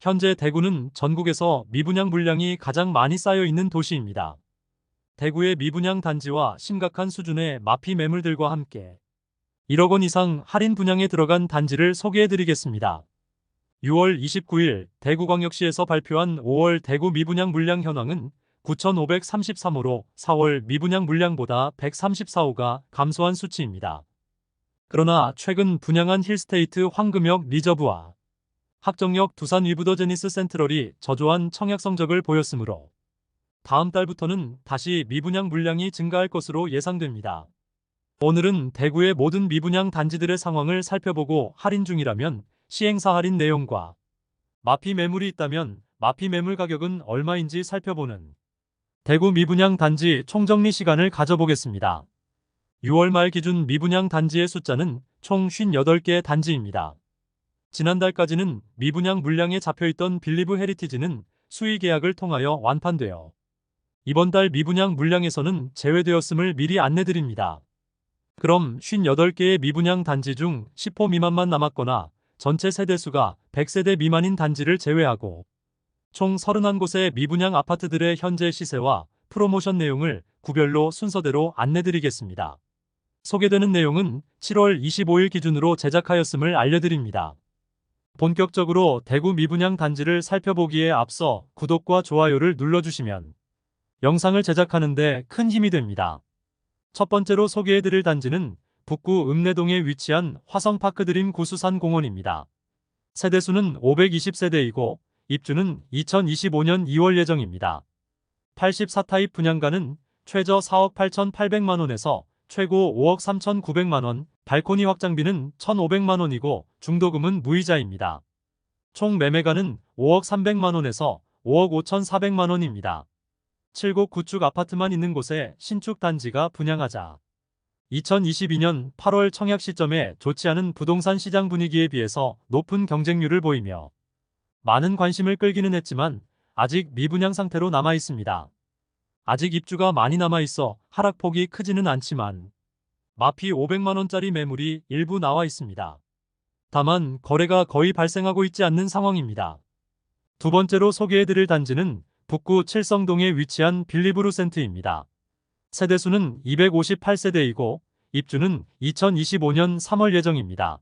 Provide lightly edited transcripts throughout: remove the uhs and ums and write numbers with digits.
현재 대구는 전국에서 미분양 물량이 가장 많이 쌓여 있는 도시입니다. 대구의 미분양 단지와 심각한 수준의 마피 매물들과 함께 1억 원 이상 할인 분양에 들어간 단지를 소개해드리겠습니다. 6월 29일 대구광역시에서 발표한 5월 대구 미분양 물량 현황은 9,533호로 4월 미분양 물량보다 134호가 감소한 수치입니다. 그러나 최근 분양한 힐스테이트 황금역 리저브와 학정역 두산 위브더 제니스 센트럴이 저조한 청약 성적을 보였으므로 다음 달부터는 다시 미분양 물량이 증가할 것으로 예상됩니다. 오늘은 대구의 모든 미분양 단지들의 상황을 살펴보고 할인 중이라면 시행사 할인 내용과 마피 매물이 있다면 마피 매물 가격은 얼마인지 살펴보는 대구 미분양 단지 총정리 시간을 가져보겠습니다. 6월 말 기준 미분양 단지의 숫자는 총 58개 단지입니다. 지난달까지는 미분양 물량에 잡혀있던 빌리브 헤리티지는 수의 계약을 통하여 완판되어 이번 달 미분양 물량에서는 제외되었음을 미리 안내드립니다. 그럼 58개의 미분양 단지 중 10호 미만만 남았거나 전체 세대수가 100세대 미만인 단지를 제외하고 총 31곳의 미분양 아파트들의 현재 시세와 프로모션 내용을 구별로 순서대로 안내드리겠습니다. 소개되는 내용은 7월 25일 기준으로 제작하였음을 알려드립니다. 본격적으로 대구 미분양 단지를 살펴보기에 앞서 구독과 좋아요를 눌러주시면 영상을 제작하는 데 큰 힘이 됩니다. 첫 번째로 소개해드릴 단지는 북구 읍내동에 위치한 화성파크드림 구수산 공원입니다. 세대수는 520세대이고 입주는 2025년 2월 예정입니다. 84타입 분양가는 최저 4억 8,800만원에서 최고 5억 3,900만원, 발코니 확장비는 1,500만원이고 중도금은 무이자입니다. 총 매매가는 5억 300만원에서 5억 5,400만원입니다. 7곡 구축 아파트만 있는 곳에 신축 단지가 분양하자 2022년 8월 청약 시점에 좋지 않은 부동산 시장 분위기에 비해서 높은 경쟁률을 보이며 많은 관심을 끌기는 했지만 아직 미분양 상태로 남아 있습니다. 아직 입주가 많이 남아 있어 하락폭이 크지는 않지만 마피 500만원짜리 매물이 일부 나와 있습니다. 다만 거래가 거의 발생하고 있지 않는 상황입니다. 두 번째로 소개해드릴 단지는 북구 칠성동에 위치한 빌리브루센트입니다. 세대수는 258세대이고 입주는 2025년 3월 예정입니다.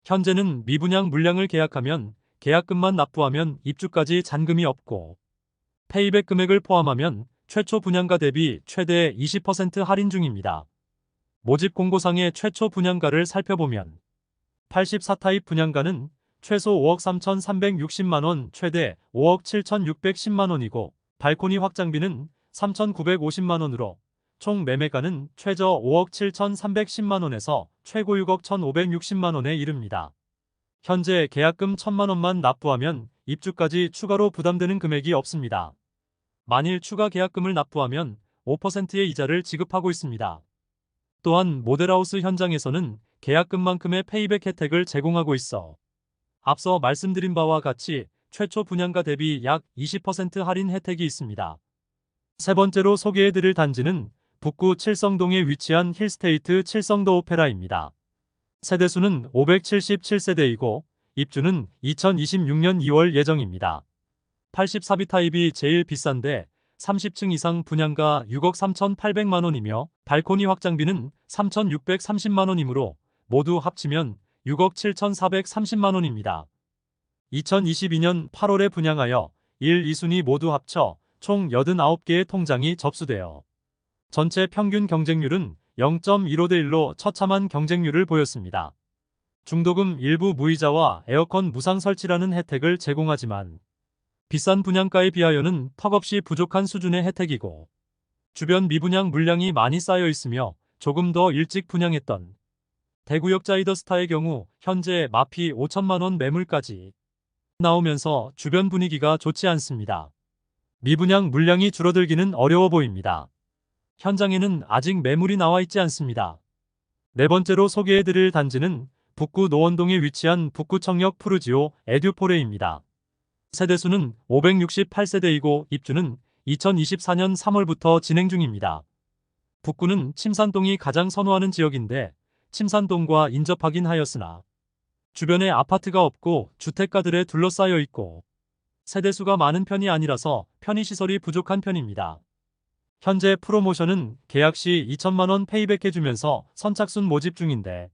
현재는 미분양 물량을 계약하면 계약금만 납부하면 입주까지 잔금이 없고 페이백 금액을 포함하면 최초 분양가 대비 최대 20% 할인 중입니다. 모집 공고상의 최초 분양가를 살펴보면 84타입 분양가는 최소 5억 3,360만원, 최대 5억 7,610만원이고 발코니 확장비는 3,950만원으로 총 매매가는 최저 5억 7,310만원에서 최고 6억 1,560만원에 이릅니다. 현재 계약금 1,000만원만 납부하면 입주까지 추가로 부담되는 금액이 없습니다. 만일 추가 계약금을 납부하면 5%의 이자를 지급하고 있습니다. 또한 모델하우스 현장에서는 계약금만큼의 페이백 혜택을 제공하고 있어 앞서 말씀드린 바와 같이 최초 분양가 대비 약 20% 할인 혜택이 있습니다. 세 번째로 소개해드릴 단지는 북구 칠성동에 위치한 힐스테이트 칠성더 오페라입니다. 세대수는 577세대이고 입주는 2026년 2월 예정입니다. 84비 타입이 제일 비싼데 30층 이상 분양가 6억 3,800만원이며 발코니 확장비는 3,630만원이므로 모두 합치면 6억 7,430만원입니다. 2022년 8월에 분양하여 1, 2순위 모두 합쳐 총 89개의 통장이 접수되어 전체 평균 경쟁률은 0.15대 1로 처참한 경쟁률을 보였습니다. 중도금 일부 무이자와 에어컨 무상 설치라는 혜택을 제공하지만 비싼 분양가에 비하여는 턱없이 부족한 수준의 혜택이고 주변 미분양 물량이 많이 쌓여 있으며 조금 더 일찍 분양했던 대구역 자이더스타의 경우 현재 마피 5천만원 매물까지 나오면서 주변 분위기가 좋지 않습니다. 미분양 물량이 줄어들기는 어려워 보입니다. 현장에는 아직 매물이 나와 있지 않습니다. 네 번째로 소개해드릴 단지는 북구 노원동에 위치한 북구청역 푸르지오 에듀포레입니다. 세대수는 568세대이고 입주는 2024년 3월부터 진행 중입니다. 북구는 침산동이 가장 선호하는 지역인데 침산동과 인접하긴 하였으나 주변에 아파트가 없고 주택가들에 둘러싸여 있고 세대수가 많은 편이 아니라서 편의시설이 부족한 편입니다. 현재 프로모션은 계약 시 2천만 원 페이백해주면서 선착순 모집 중인데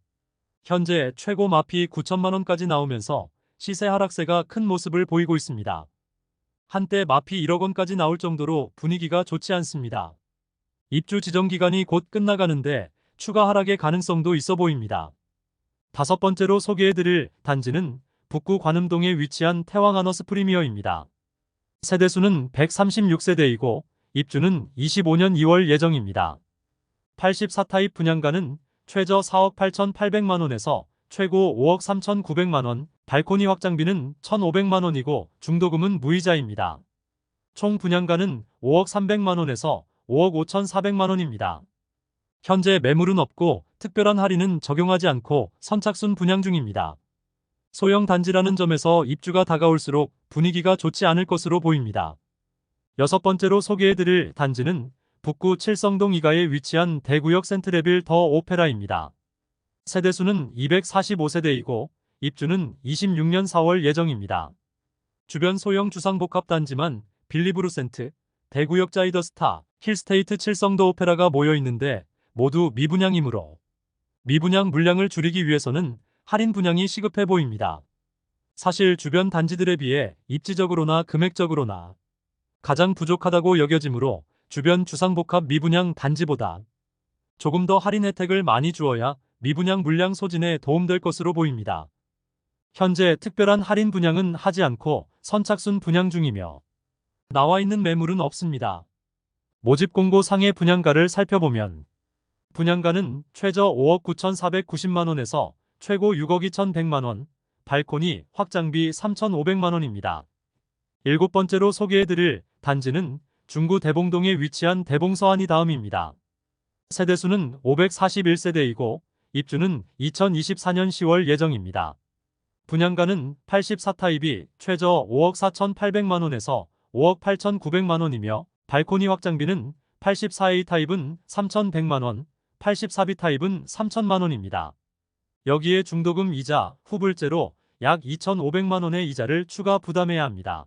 현재 최고 마피 9천만 원까지 나오면서 시세 하락세가 큰 모습을 보이고 있습니다. 한때 마피 1억 원까지 나올 정도로 분위기가 좋지 않습니다. 입주 지정 기간이 곧 끝나가는데 추가 하락의 가능성도 있어 보입니다. 다섯 번째로 소개해드릴 단지는 북구 관음동에 위치한 태왕하너스 프리미어입니다. 세대수는 136세대이고 입주는 25년 2월 예정입니다. 84타입 분양가는 최저 4억 8,800만 원에서 최고 5억 3,900만 원, 발코니 확장비는 1,500만 원이고 중도금은 무이자입니다. 총 분양가는 5억 300만 원에서 5억 5,400만 원입니다. 현재 매물은 없고 특별한 할인은 적용하지 않고 선착순 분양 중입니다. 소형 단지라는 점에서 입주가 다가올수록 분위기가 좋지 않을 것으로 보입니다. 여섯 번째로 소개해드릴 단지는 북구 칠성동 2가에 위치한 대구역 센트레빌 더 오페라입니다. 세대수는 245세대이고 입주는 26년 4월 예정입니다. 주변 소형 주상복합단지만 빌리브루센트, 대구역 자이더스타, 힐스테이트 칠성도 오페라가 모여있는데 모두 미분양이므로 미분양 물량을 줄이기 위해서는 할인 분양이 시급해 보입니다. 사실 주변 단지들에 비해 입지적으로나 금액적으로나 가장 부족하다고 여겨지므로 주변 주상복합 미분양 단지보다 조금 더 할인 혜택을 많이 주어야 미분양 물량 소진에 도움될 것으로 보입니다. 현재 특별한 할인 분양은 하지 않고 선착순 분양 중이며 나와 있는 매물은 없습니다. 모집 공고 상의 분양가를 살펴보면 분양가는 최저 5억 9,490만 원에서 최고 6억 2,100만 원, 발코니 확장비 3,500만 원입니다. 일곱 번째로 소개해드릴 단지는 중구 대봉동에 위치한 대봉서안이 다음입니다. 세대수는 541세대이고 입주는 2024년 10월 예정입니다. 분양가는 84타입이 최저 5억 4,800만 원에서 5억 8,900만 원이며 발코니 확장비는 84A 타입은 3,100만 원, 84B 타입은 3,000만 원입니다. 여기에 중도금 이자, 후불제로 약 2,500만 원의 이자를 추가 부담해야 합니다.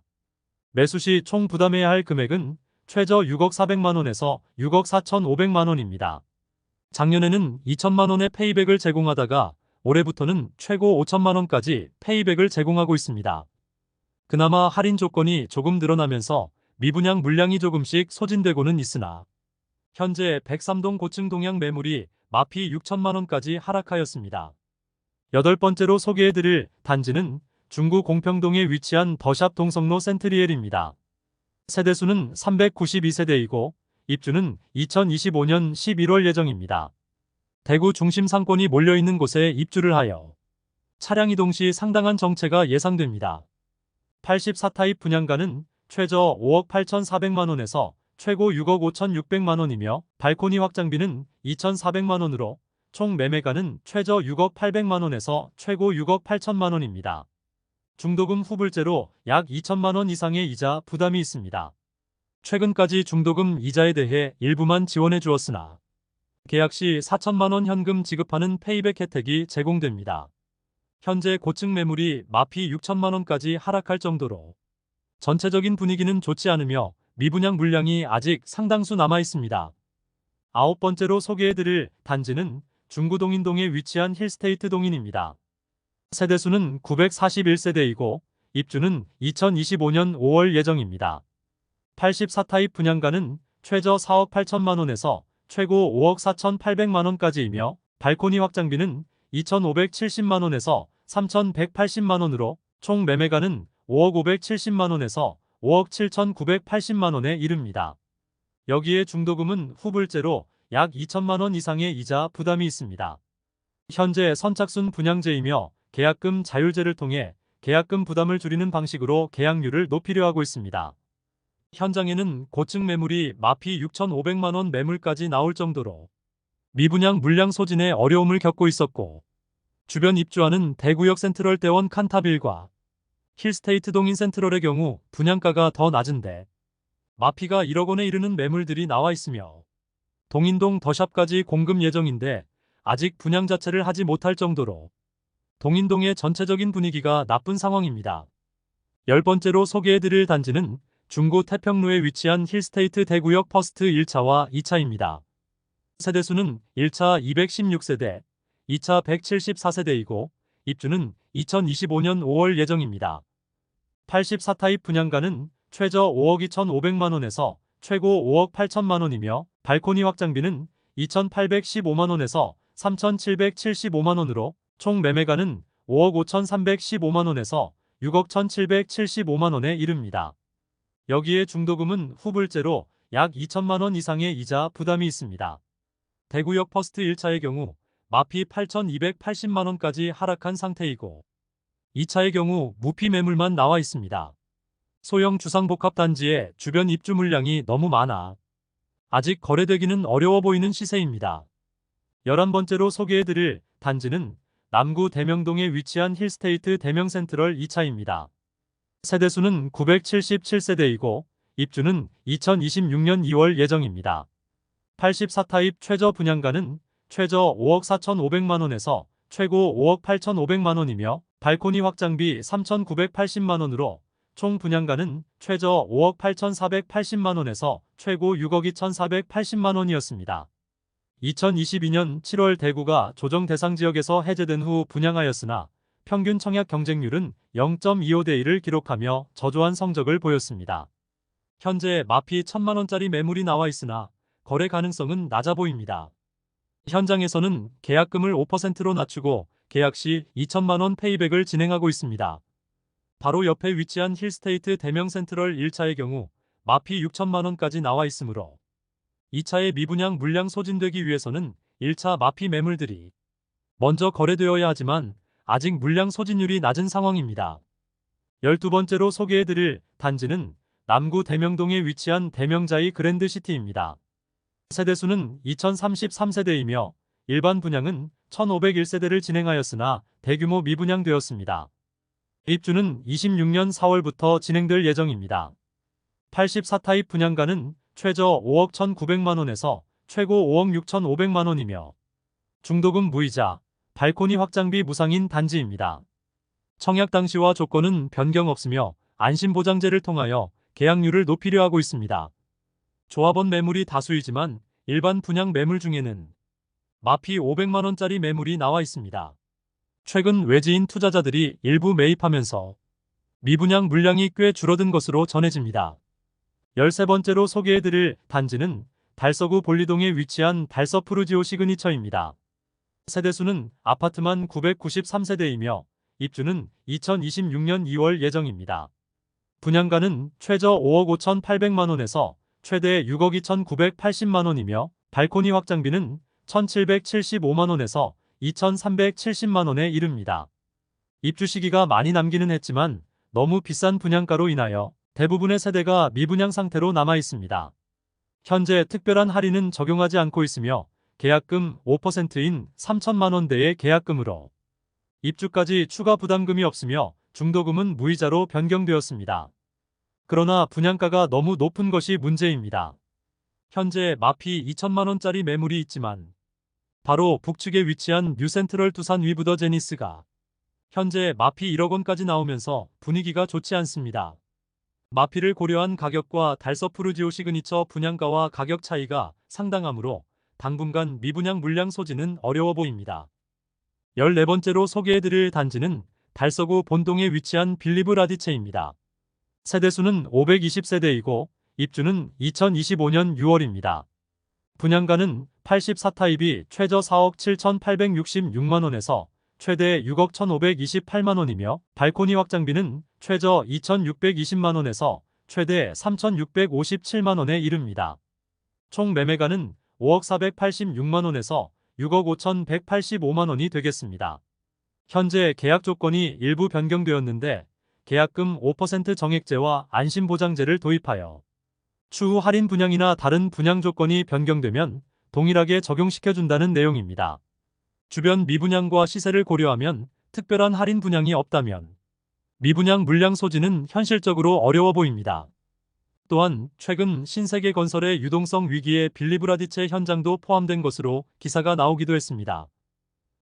매수 시 총 부담해야 할 금액은 최저 6억 400만 원에서 6억 4,500만 원입니다. 작년에는 2천만 원의 페이백을 제공하다가 올해부터는 최고 5천만 원까지 페이백을 제공하고 있습니다. 그나마 할인 조건이 조금 늘어나면서 미분양 물량이 조금씩 소진되고는 있으나 현재 103동 고층 동양 매물이 마피 6천만 원까지 하락하였습니다. 여덟 번째로 소개해드릴 단지는 중구 공평동에 위치한 더샵 동성로 센트리엘입니다. 세대수는 392세대이고 입주는 2025년 11월 예정입니다. 대구 중심 상권이 몰려있는 곳에 입주를 하여 차량 이동 시 상당한 정체가 예상됩니다. 84타입 분양가는 최저 5억 8,400만 원에서 최고 6억 5,600만 원이며 발코니 확장비는 2,400만 원으로 총 매매가는 최저 6억 800만 원에서 최고 6억 8천만 원입니다. 중도금 후불제로 약 2천만 원 이상의 이자 부담이 있습니다. 최근까지 중도금 이자에 대해 일부만 지원해 주었으나 계약 시 4천만 원 현금 지급하는 페이백 혜택이 제공됩니다. 현재 고층 매물이 마피 6천만 원까지 하락할 정도로 전체적인 분위기는 좋지 않으며 미분양 물량이 아직 상당수 남아 있습니다. 아홉 번째로 소개해드릴 단지는 중구 동인동에 위치한 힐스테이트 동인입니다. 세대수는 941세대이고 입주는 2025년 5월 예정입니다. 84타입 분양가는 최저 4억 8천만 원에서 최고 5억 4,800만 원까지이며 발코니 확장비는 2,570만 원에서 3,180만 원으로 총 매매가는 5억 570만 원에서 5억 7,980만 원에 이릅니다. 여기에 중도금은 후불제로 약 2천만 원 이상의 이자 부담이 있습니다. 현재 선착순 분양제이며 계약금 자율제를 통해 계약금 부담을 줄이는 방식으로 계약률을 높이려 하고 있습니다. 현장에는 고층 매물이 마피 6,500만 원 매물까지 나올 정도로 미분양 물량 소진에 어려움을 겪고 있었고 주변 입주하는 대구역 센트럴대원 칸타빌과 힐스테이트 동인 센트럴의 경우 분양가가 더 낮은데 마피가 1억 원에 이르는 매물들이 나와 있으며 동인동 더샵까지 공급 예정인데 아직 분양 자체를 하지 못할 정도로 동인동의 전체적인 분위기가 나쁜 상황입니다. 10번째로 소개해드릴 단지는 중구 태평로에 위치한 힐스테이트 대구역 퍼스트 1차와 2차입니다. 세대수는 1차 216세대, 2차 174세대이고 입주는 2025년 5월 예정입니다. 84타입 분양가는 최저 5억 2,500만원에서 최고 5억 8천만원이며 발코니 확장비는 2,815만원에서 3,775만원으로 총 매매가는 5억 5,315만원에서 6억 1,775만원에 이릅니다. 여기에 중도금은 후불제로 약 2천만원 이상의 이자 부담이 있습니다. 대구역 퍼스트 1차의 경우 마피 8,280만원까지 하락한 상태이고 2차의 경우 무피 매물만 나와 있습니다. 소형 주상복합단지에 주변 입주 물량이 너무 많아 아직 거래되기는 어려워 보이는 시세입니다. 11번째로 소개해드릴 단지는 남구 대명동에 위치한 힐스테이트 대명센트럴 2차입니다. 세대수는 977세대이고 입주는 2026년 2월 예정입니다. 84타입 최저 분양가는 최저 5억 4,500만원에서 최고 5억 8,500만원이며 발코니 확장비 3,980만원으로 총 분양가는 최저 5억 8,480만원에서 최고 6억 2,480만원이었습니다. 2022년 7월 대구가 조정 대상 지역에서 해제된 후 분양하였으나 평균 청약 경쟁률은 0.25대 1을 기록하며 저조한 성적을 보였습니다. 현재 마피 1,000만원짜리 매물이 나와 있으나 거래 가능성은 낮아 보입니다. 현장에서는 계약금을 5%로 낮추고 계약 시 2천만원 페이백을 진행하고 있습니다. 바로 옆에 위치한 힐스테이트 대명센트럴 1차의 경우 마피 6천만원까지 나와 있으므로 2차의 미분양 물량 소진되기 위해서는 1차 마피 매물들이 먼저 거래되어야 하지만 아직 물량 소진율이 낮은 상황입니다. 12번째로 소개해드릴 단지는 남구 대명동에 위치한 대명자이 그랜드시티입니다. 세대수는 2033세대이며 일반 분양은 1501세대를 진행하였으나 대규모 미분양되었습니다. 입주는 26년 4월부터 진행될 예정입니다. 84타입 분양가는 최저 5억 1,900만원에서 최고 5억 6,500만원이며 중도금 무이자, 발코니 확장비 무상인 단지입니다. 청약 당시와 조건은 변경 없으며 안심보장제를 통하여 계약률을 높이려 하고 있습니다. 조합원 매물이 다수이지만 일반 분양 매물 중에는 마피 500만원짜리 매물이 나와 있습니다. 최근 외지인 투자자들이 일부 매입하면서 미분양 물량이 꽤 줄어든 것으로 전해집니다. 13번째로 소개해드릴 단지는 달서구 볼리동에 위치한 달서푸르지오 시그니처입니다. 세대수는 아파트만 993세대이며 입주는 2026년 2월 예정입니다. 분양가는 최저 5억 5,800만원에서 최대 6억 2,980만원이며 발코니 확장비는 1,775만원에서 2,370만원에 이릅니다. 입주 시기가 많이 남기는 했지만 너무 비싼 분양가로 인하여 대부분의 세대가 미분양 상태로 남아 있습니다. 현재 특별한 할인은 적용하지 않고 있으며 계약금 5%인 3천만원대의 계약금으로 입주까지 추가 부담금이 없으며 중도금은 무이자로 변경되었습니다. 그러나 분양가가 너무 높은 것이 문제입니다. 현재 마피 2천만원짜리 매물이 있지만 바로 북측에 위치한 뉴센트럴 두산 위브더 제니스가 현재 마피 1억원까지 나오면서 분위기가 좋지 않습니다. 마피를 고려한 가격과 달서푸르지오 시그니처 분양가와 가격 차이가 상당하므로 당분간 미분양 물량 소진은 어려워 보입니다. 14번째로 소개해드릴 단지는 달서구 본동에 위치한 빌리브 라디체입니다. 세대수는 520세대이고 입주는 2025년 6월입니다. 분양가는 84타입이 최저 4억 7,866만원에서 최대 6억 1,528만원이며 발코니 확장비는 최저 2,620만원에서 최대 3,657만원에 이릅니다. 총 매매가는 5억 486만원에서 6억 5,185만원이 되겠습니다. 현재 계약 조건이 일부 변경되었는데 계약금 5% 정액제와 안심보장제를 도입하여 추후 할인 분양이나 다른 분양 조건이 변경되면 동일하게 적용시켜준다는 내용입니다. 주변 미분양과 시세를 고려하면 특별한 할인 분양이 없다면 미분양 물량 소진은 현실적으로 어려워 보입니다. 또한 최근 신세계건설의 유동성 위기에 빌리브라디체 현장도 포함된 것으로 기사가 나오기도 했습니다.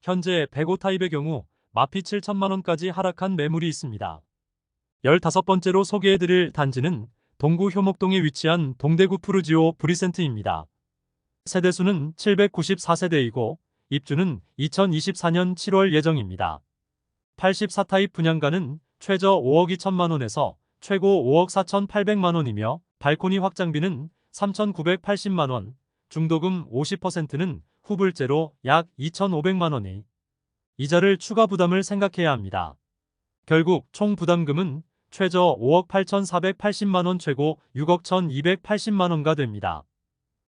현재 105타입의 경우 마피 7천만원까지 하락한 매물이 있습니다. 15번째로 소개해드릴 단지는 동구 효목동에 위치한 동대구 푸르지오 브리센트입니다. 세대수는 794세대이고 입주는 2024년 7월 예정입니다. 84타입 분양가는 최저 5억 2천만 원에서 최고 5억 4,800만 원이며 발코니 확장비는 3,980만 원, 중도금 50%는 후불제로 약 2,500만 원이 이자를 추가 부담을 생각해야 합니다. 결국 총 부담금은 최저 5억 8,480만 원, 최고 6억 1,280만 원가 됩니다.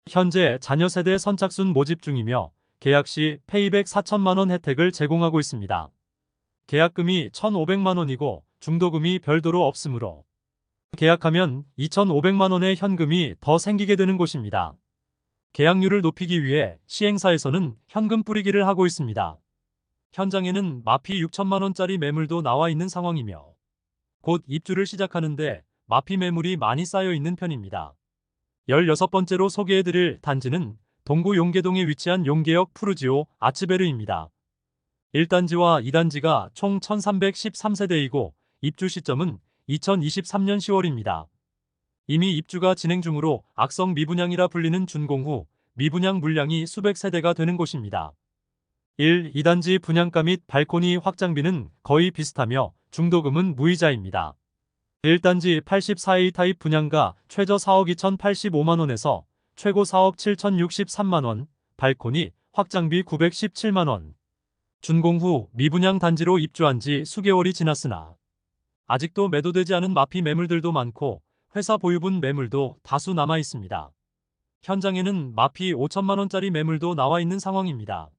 현재 자녀 세대 선착순 모집 중이며 계약 시 페이백 4천만 원 혜택을 제공하고 있습니다. 계약금이 1,500만 원이고 중도금이 별도로 없으므로 계약하면 2,500만 원의 현금이 더 생기게 되는 곳입니다. 계약률을 높이기 위해 시행사에서는 현금 뿌리기를 하고 있습니다. 현장에는 마피 6천만 원짜리 매물도 나와 있는 상황이며 곧 입주를 시작하는데 마피 매물이 많이 쌓여 있는 편입니다. 16번째로 소개해드릴 단지는 동구 용계동에 위치한 용계역 푸르지오 아츠베르입니다. 1단지와 2단지가 총 1313세대이고 입주 시점은 2023년 10월입니다. 이미 입주가 진행 중으로 악성 미분양이라 불리는 준공후 미분양 물량이 수백 세대가 되는 곳입니다. 1, 2단지 분양가 및 발코니 확장비는 거의 비슷하며 중도금은 무이자입니다. 1단지 84A 타입 분양가 최저 4억 2,085만 원에서 최고 4억 7,063만 원, 발코니 확장비 917만 원. 준공 후 미분양 단지로 입주한 지 수개월이 지났으나 아직도 매도되지 않은 마피 매물들도 많고 회사 보유분 매물도 다수 남아 있습니다. 현장에는 마피 5천만 원짜리 매물도 나와 있는 상황입니다.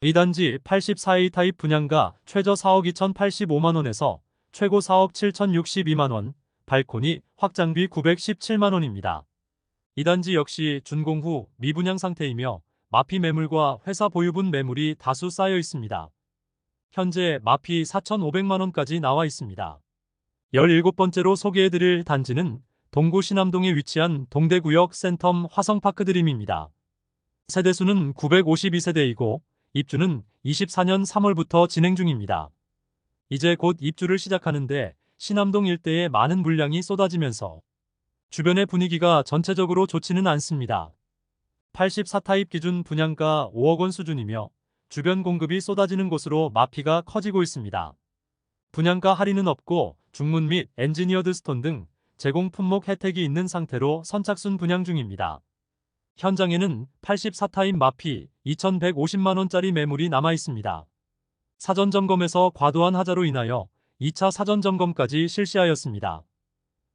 2단지 84A 타입 분양가 최저 4억 2,085만 원에서 최고 4억 7,062만 원, 발코니 확장비 917만 원입니다. 2단지 역시 준공 후 미분양 상태이며 마피 매물과 회사 보유분 매물이 다수 쌓여 있습니다. 현재 마피 4,500만 원까지 나와 있습니다. 17번째로 소개해드릴 단지는 동구 신암동에 위치한 동대구역 센텀 화성파크드림입니다. 세대수는 952세대이고 입주는 24년 3월부터 진행 중입니다. 이제 곧 입주를 시작하는데 신암동 일대에 많은 물량이 쏟아지면서 주변의 분위기가 전체적으로 좋지는 않습니다. 84타입 기준 분양가 5억 원 수준이며 주변 공급이 쏟아지는 곳으로 마피가 커지고 있습니다. 분양가 할인은 없고 중문 및 엔지니어드 스톤 등 제공 품목 혜택이 있는 상태로 선착순 분양 중입니다. 현장에는 84타입 마피 2,150만 원짜리 매물이 남아 있습니다. 사전 점검에서 과도한 하자로 인하여 2차 사전 점검까지 실시하였습니다.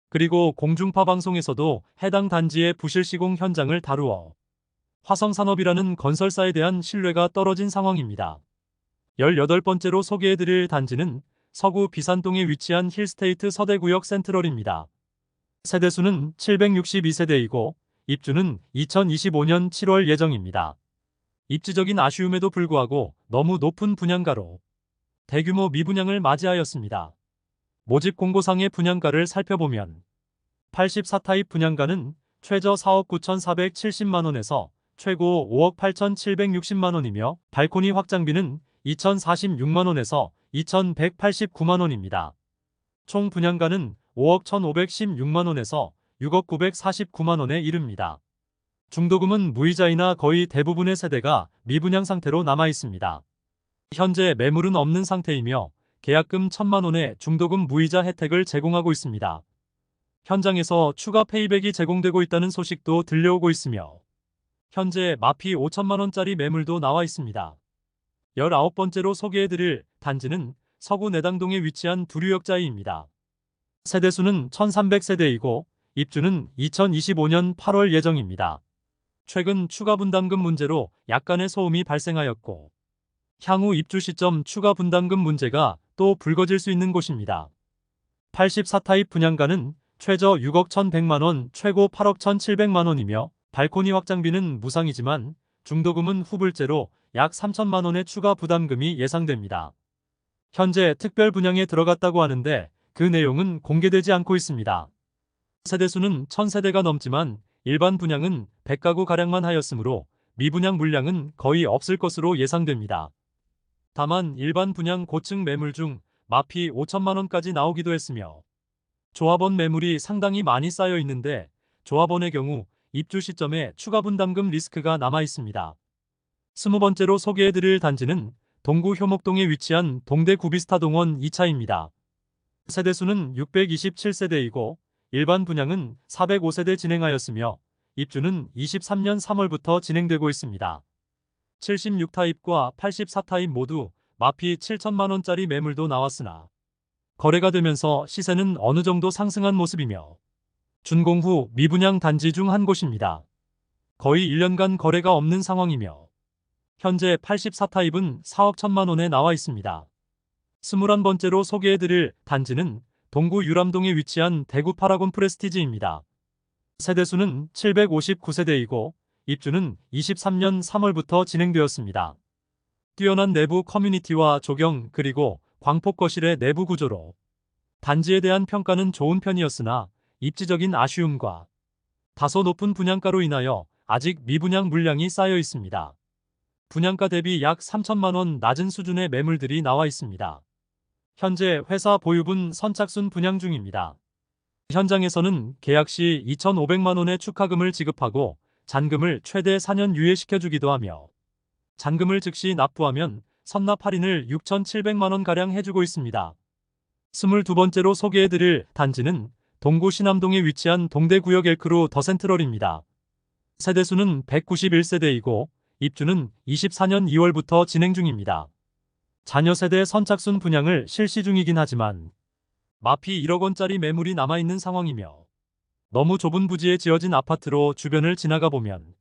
그리고 공중파 방송에서도 해당 단지의 부실 시공 현장을 다루어 화성산업이라는 건설사에 대한 신뢰가 떨어진 상황입니다. 18번째로 소개해드릴 단지는 서구 비산동에 위치한 힐스테이트 서대구역 센트럴입니다. 세대수는 762세대이고 입주는 2025년 7월 예정입니다. 입지적인 아쉬움에도 불구하고 너무 높은 분양가로 대규모 미분양을 맞이하였습니다. 모집 공고상의 분양가를 살펴보면 84타입 분양가는 최저 4억 9,470만 원에서 최고 5억 8,760만 원이며 발코니 확장비는 2,046만 원에서 2,189만 원입니다. 총 분양가는 5억 1,516만 원에서 6억 949만 원에 이릅니다. 중도금은 무이자이나 거의 대부분의 세대가 미분양 상태로 남아 있습니다. 현재 매물은 없는 상태이며 계약금 1,000만 원의 중도금 무이자 혜택을 제공하고 있습니다. 현장에서 추가 페이백이 제공되고 있다는 소식도 들려오고 있으며 현재 마피 5천만 원짜리 매물도 나와 있습니다. 19번째로 소개해드릴 단지는 서구 내당동에 위치한 두류역자이입니다. 세대수는 1,300세대이고 입주는 2025년 8월 예정입니다. 최근 추가 분담금 문제로 약간의 소음이 발생하였고 향후 입주 시점 추가 분담금 문제가 또 불거질 수 있는 곳입니다. 84타입 분양가는 최저 6억 1,100만 원, 최고 8억 1,700만 원이며 발코니 확장비는 무상이지만 중도금은 후불제로 약 3천만 원의 추가 부담금이 예상됩니다. 현재 특별 분양에 들어갔다고 하는데 그 내용은 공개되지 않고 있습니다. 세대수는 1,000세대가 넘지만 일반 분양은 100가구가량만 하였으므로 미분양 물량은 거의 없을 것으로 예상됩니다. 다만 일반 분양 고층 매물 중 마피 5천만 원까지 나오기도 했으며 조합원 매물이 상당히 많이 쌓여 있는데 조합원의 경우 입주 시점에 추가 분담금 리스크가 남아 있습니다. 20번째로 소개해드릴 단지는 동구 효목동에 위치한 동대 구비스타동원 2차입니다. 세대수는 627세대이고 일반 분양은 405세대 진행하였으며 입주는 23년 3월부터 진행되고 있습니다. 76타입과 84타입 모두 마피 7천만원짜리 매물도 나왔으나 거래가 되면서 시세는 어느 정도 상승한 모습이며 준공 후 미분양 단지 중 한 곳입니다. 거의 1년간 거래가 없는 상황이며 현재 84타입은 4억 1천만원에 나와 있습니다. 21번째로 소개해드릴 단지는 동구 유람동에 위치한 대구 파라곤 프레스티지입니다. 세대수는 759세대이고 입주는 23년 3월부터 진행되었습니다. 뛰어난 내부 커뮤니티와 조경 그리고 광폭 거실의 내부 구조로 단지에 대한 평가는 좋은 편이었으나 입지적인 아쉬움과 다소 높은 분양가로 인하여 아직 미분양 물량이 쌓여 있습니다. 분양가 대비 약 3천만원 낮은 수준의 매물들이 나와 있습니다. 현재 회사 보유분 선착순 분양 중입니다. 현장에서는 계약 시 2,500만원의 축하금을 지급하고 잔금을 최대 4년 유예시켜주기도 하며 잔금을 즉시 납부하면 선납 할인을 6,700만원가량 해주고 있습니다. 22번째로 소개해드릴 단지는 동구 신암동에 위치한 동대구역 엘크루 더 센트럴입니다. 세대수는 191세대이고 입주는 24년 2월부터 진행 중입니다. 자녀 세대 선착순 분양을 실시 중이긴 하지만 마피 1억원짜리 매물이 남아있는 상황이며 너무 좁은 부지에 지어진 아파트로 주변을 지나가 보면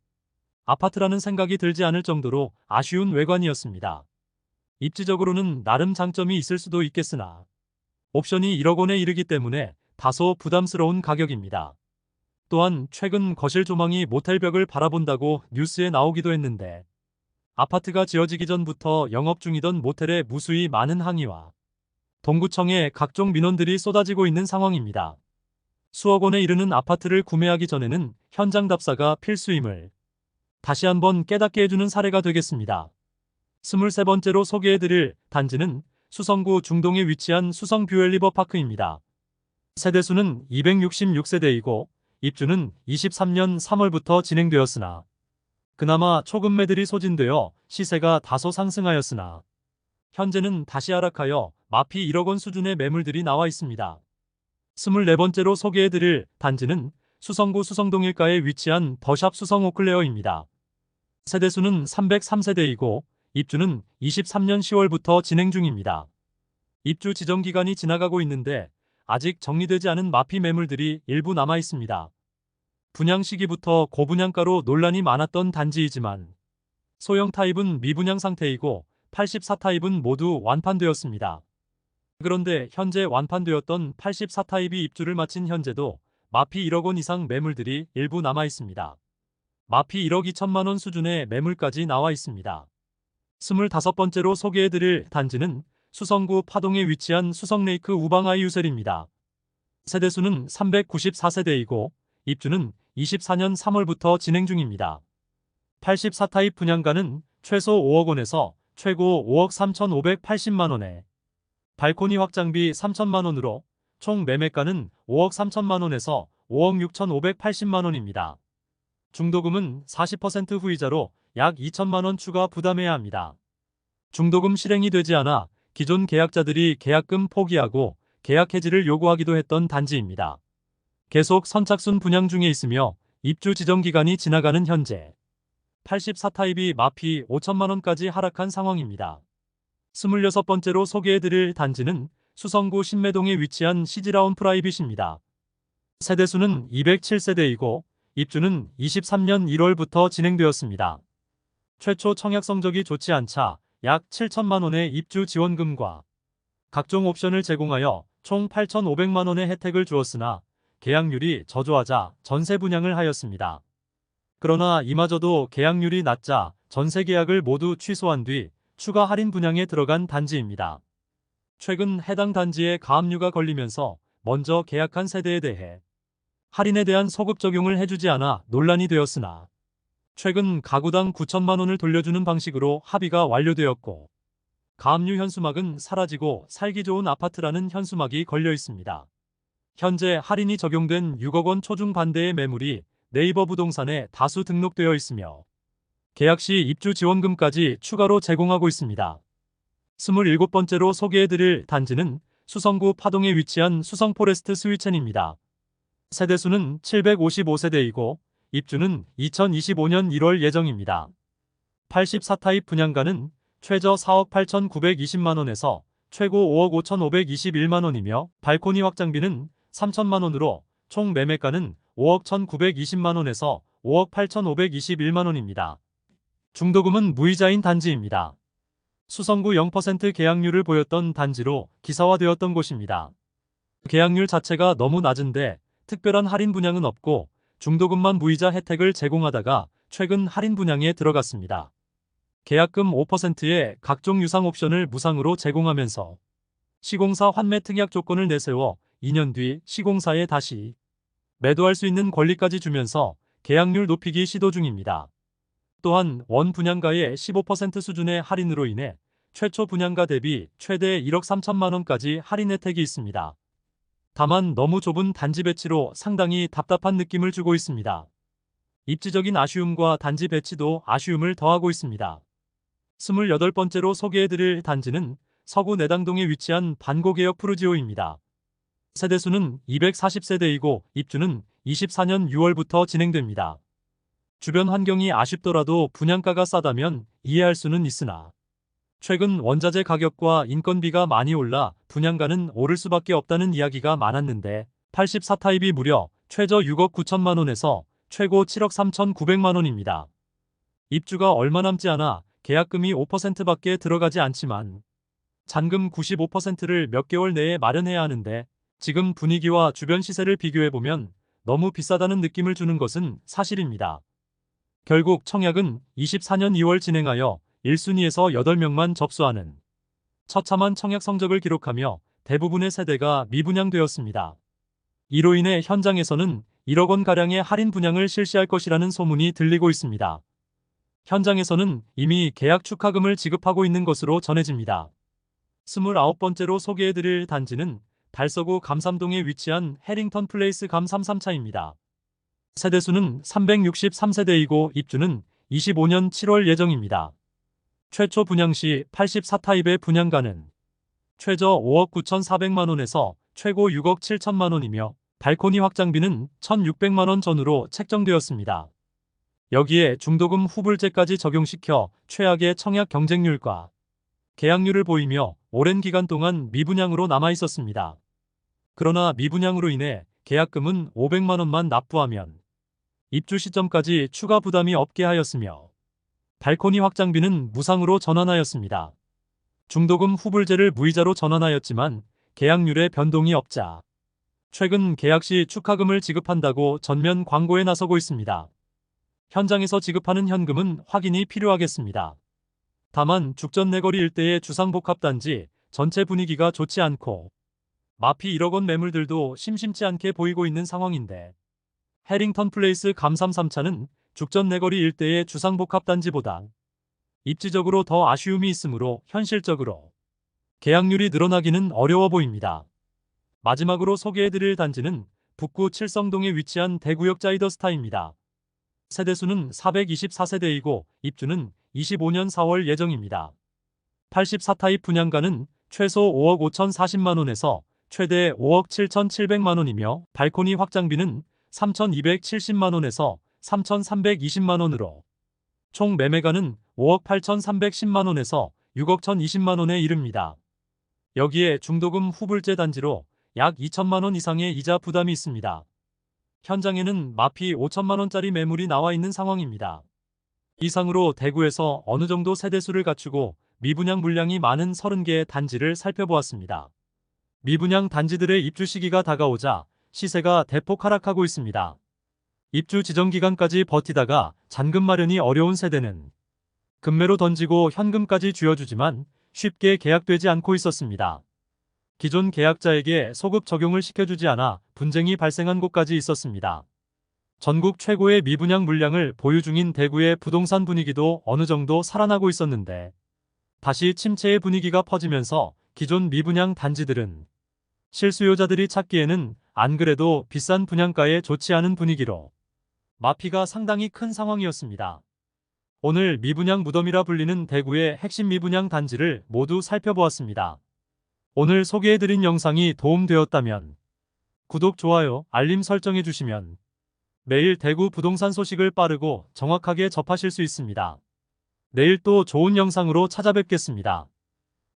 아파트라는 생각이 들지 않을 정도로 아쉬운 외관이었습니다. 입지적으로는 나름 장점이 있을 수도 있겠으나 옵션이 1억원에 이르기 때문에 다소 부담스러운 가격입니다. 또한 최근 거실 조망이 모텔벽을 바라본다고 뉴스에 나오기도 했는데 아파트가 지어지기 전부터 영업 중이던 모텔에 무수히 많은 항의와 동구청에 각종 민원들이 쏟아지고 있는 상황입니다. 수억 원에 이르는 아파트를 구매하기 전에는 현장 답사가 필수임을 다시 한번 깨닫게 해주는 사례가 되겠습니다. 23번째로 소개해드릴 단지는 수성구 중동에 위치한 수성 뷰엘리버파크입니다. 세대수는 266세대이고 입주는 23년 3월부터 진행되었으나 그나마 초급 매들이 소진되어 시세가 다소 상승하였으나 현재는 다시 하락하여 마피 1억원 수준의 매물들이 나와 있습니다. 24번째로 소개해드릴 단지는 수성구 수성동일가에 위치한 더샵 수성 오클레어입니다. 세대수는 303세대이고 입주는 23년 10월부터 진행 중입니다. 입주 지정 기간이 지나가고 있는데 아직 정리되지 않은 마피 매물들이 일부 남아 있습니다. 분양 시기부터 고분양가로 논란이 많았던 단지이지만 소형 타입은 미분양 상태이고 84타입은 모두 완판되었습니다. 그런데 현재 완판되었던 84타입이 입주를 마친 현재도 마피 1억원 이상 매물들이 일부 남아 있습니다. 마피 1억 2천만원 수준의 매물까지 나와 있습니다. 25번째로 소개해드릴 단지는 수성구 파동에 위치한 수성레이크 우방하이 유셀입니다. 세대수는 394세대이고 입주는 24년 3월부터 진행 중입니다. 84타입 분양가는 최소 5억원에서 최고 5억 3,580만원에 발코니 확장비 3천만원으로 총 매매가는 5억 3천만원에서 5억 6,580만원입니다. 중도금은 40% 후이자로 약 2천만원 추가 부담해야 합니다. 중도금 실행이 되지 않아 기존 계약자들이 계약금 포기하고 계약 해지를 요구하기도 했던 단지입니다. 계속 선착순 분양 중에 있으며 입주 지정 기간이 지나가는 현재 84타입이 마피 5천만원까지 하락한 상황입니다. 26번째로 소개해드릴 단지는 수성구 신매동에 위치한 시즈라운 프라이빗입니다. 세대수는 207세대이고 입주는 23년 1월부터 진행되었습니다. 최초 청약 성적이 좋지 않자 약 7천만원의 입주 지원금과 각종 옵션을 제공하여 총 8,500만원의 혜택을 주었으나 계약률이 저조하자 전세 분양을 하였습니다. 그러나 이마저도 계약률이 낮자 전세 계약을 모두 취소한 뒤 추가 할인 분양에 들어간 단지입니다. 최근 해당 단지에 가압류가 걸리면서 먼저 계약한 세대에 대해 할인에 대한 소급 적용을 해주지 않아 논란이 되었으나 최근 가구당 9천만원을 돌려주는 방식으로 합의가 완료되었고 가압류 현수막은 사라지고 살기 좋은 아파트라는 현수막이 걸려 있습니다. 현재 할인이 적용된 6억 원 초중 반대의 매물이 네이버 부동산에 다수 등록되어 있으며 계약 시 입주 지원금까지 추가로 제공하고 있습니다. 27번째로 소개해드릴 단지는 수성구 파동에 위치한 수성포레스트 스위첸입니다. 세대수는 755세대이고 입주는 2025년 1월 예정입니다. 84타입 분양가는 최저 4억 8,920만원에서 최고 5억 5,521만원이며 발코니 확장비는 3천만원으로 총 매매가는 5억 1,920만원에서 5억 8,521만원입니다. 중도금은 무이자인 단지입니다. 수성구 0% 계약률을 보였던 단지로 기사화되었던 곳입니다. 계약률 자체가 너무 낮은데 특별한 할인 분양은 없고 중도금만 무이자 혜택을 제공하다가 최근 할인 분양에 들어갔습니다. 계약금 5%의 각종 유상 옵션을 무상으로 제공하면서 시공사 환매 특약 조건을 내세워 2년 뒤 시공사에 다시 매도할 수 있는 권리까지 주면서 계약률 높이기 시도 중입니다. 또한 원 분양가의 15% 수준의 할인으로 인해 최초 분양가 대비 최대 1억 3천만 원까지 할인 혜택이 있습니다. 다만 너무 좁은 단지 배치로 상당히 답답한 느낌을 주고 있습니다. 입지적인 아쉬움과 단지 배치도 아쉬움을 더하고 있습니다. 28번째로 소개해드릴 단지는 서구 내당동에 위치한 반고개역 푸르지오입니다. 세대수는 240세대이고 입주는 24년 6월부터 진행됩니다. 주변 환경이 아쉽더라도 분양가가 싸다면 이해할 수는 있으나 최근 원자재 가격과 인건비가 많이 올라 분양가는 오를 수밖에 없다는 이야기가 많았는데 84타입이 무려 최저 6억 9천만 원에서 최고 7억 3,900만 원입니다. 입주가 얼마 남지 않아 계약금이 5%밖에 들어가지 않지만 잔금 95%를 몇 개월 내에 마련해야 하는데 지금 분위기와 주변 시세를 비교해보면 너무 비싸다는 느낌을 주는 것은 사실입니다. 결국 청약은 24년 2월 진행하여 1순위에서 8명만 접수하는 처참한 청약 성적을 기록하며 대부분의 세대가 미분양되었습니다. 이로 인해 현장에서는 1억 원가량의 할인 분양을 실시할 것이라는 소문이 들리고 있습니다. 현장에서는 이미 계약 축하금을 지급하고 있는 것으로 전해집니다. 29번째로 소개해드릴 단지는 달서구 감삼동에 위치한 해링턴 플레이스 감 33차입니다. 세대수는 363세대이고 입주는 25년 7월 예정입니다. 최초 분양 시 84타입의 분양가는 최저 5억 9,400만원에서 최고 6억 7천만원이며 발코니 확장비는 1,600만원 전후로 책정되었습니다. 여기에 중도금 후불제까지 적용시켜 최악의 청약 경쟁률과 계약률을 보이며 오랜 기간 동안 미분양으로 남아있었습니다. 그러나 미분양으로 인해 계약금은 500만원만 납부하면 입주 시점까지 추가 부담이 없게 하였으며 발코니 확장비는 무상으로 전환하였습니다. 중도금 후불제를 무이자로 전환하였지만 계약률에 변동이 없자 최근 계약 시 축하금을 지급한다고 전면 광고에 나서고 있습니다. 현장에서 지급하는 현금은 확인이 필요하겠습니다. 다만 죽전 내거리 일대의 주상복합단지 전체 분위기가 좋지 않고 마피 1억 원 매물들도 심심치 않게 보이고 있는 상황인데 해링턴 플레이스 감 33차는 죽전 내거리 일대의 주상복합단지보다 입지적으로 더 아쉬움이 있으므로 현실적으로 계약률이 늘어나기는 어려워 보입니다. 마지막으로 소개해드릴 단지는 북구 칠성동에 위치한 대구역 자이더스타입니다. 세대수는 424세대이고 입주는 25년 4월 예정입니다. 84타입 분양가는 최소 5억 5,040만원에서 최대 5억 7,700만원이며 발코니 확장비는 3,270만원에서 3,320만원으로 총 매매가는 5억 8,310만원에서 6억 1,020만원에 이릅니다. 여기에 중도금 후불제 단지로 약 2천만원 이상의 이자 부담이 있습니다. 현장에는 마피 5천만원짜리 매물이 나와 있는 상황입니다. 이상으로 대구에서 어느 정도 세대수를 갖추고 미분양 물량이 많은 30개의 단지를 살펴보았습니다. 미분양 단지들의 입주 시기가 다가오자 시세가 대폭 하락하고 있습니다. 입주 지정 기간까지 버티다가 잔금 마련이 어려운 세대는 금매로 던지고 현금까지 쥐어주지만 쉽게 계약되지 않고 있었습니다. 기존 계약자에게 소급 적용을 시켜주지 않아 분쟁이 발생한 곳까지 있었습니다. 전국 최고의 미분양 물량을 보유 중인 대구의 부동산 분위기도 어느 정도 살아나고 있었는데 다시 침체의 분위기가 퍼지면서 기존 미분양 단지들은 실수요자들이 찾기에는 안 그래도 비싼 분양가에 좋지 않은 분위기로 마피가 상당히 큰 상황이었습니다. 오늘 미분양 무덤이라 불리는 대구의 핵심 미분양 단지를 모두 살펴보았습니다. 오늘 소개해드린 영상이 도움되었다면 구독, 좋아요, 알림 설정해 주시면 매일 대구 부동산 소식을 빠르고 정확하게 접하실 수 있습니다. 내일 또 좋은 영상으로 찾아뵙겠습니다.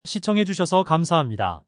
시청해 주셔서 감사합니다.